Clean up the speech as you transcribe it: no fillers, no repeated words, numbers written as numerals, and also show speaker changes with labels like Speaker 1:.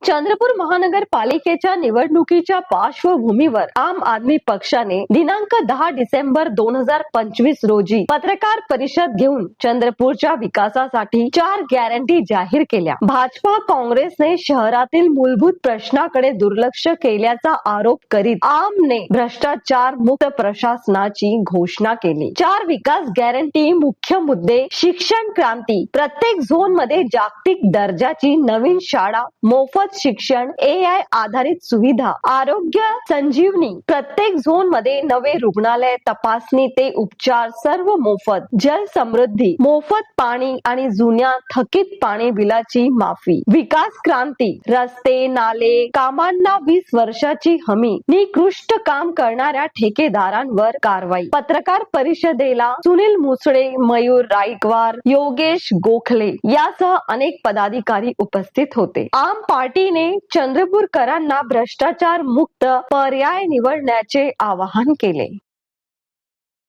Speaker 1: चंद्रपूर महानगरपालिकेच्या निवडणुकीच्या पार्श्वभूमीवर आम आदमी पक्षाने दिनांक 10 डिसेंबर 2025 रोजी पत्रकार परिषद घेऊन चंद्रपूरच्या विकासासाठी 4 गॅरंटी जाहीर केल्या. भाजपा काँग्रेसने शहरातील मूलभूत प्रश्नाकडे दुर्लक्ष केल्याचा आरोप करीत आमने भ्रष्टाचार मुक्त प्रशासनाची घोषणा केली. 4 विकास गॅरंटी मुख्य मुद्दे: शिक्षण क्रांती, प्रत्येक झोन मध्ये जागतिक दर्जाची नवीन शाळा, मोफत शिक्षण, AI आधारित सुविधा, आरोग्य संजीवनी, प्रत्येक झोन मध्ये नवे रुग्णालय, तपासणी ते उपचार सर्व मोफत, जल समृद्धी, मोफत पाणी आणि जुन्या थकीत पाणी बिलाची माफी. विकास क्रांती: रस्ते, नाले कामांना 20 वर्षाची हमी, निकृष्ट काम करणाऱ्या ठेकेदारांवर कारवाई. पत्रकार परिषदेला सुनील मुसळे, मयूर राईकवार, योगेश गोखले यासह अनेक पदाधिकारी उपस्थित होते. आम पार्टीने चंद्रपूरकरांना भ्रष्टाचार मुक्त पर्याय निवडण्याचे आवाहन केले.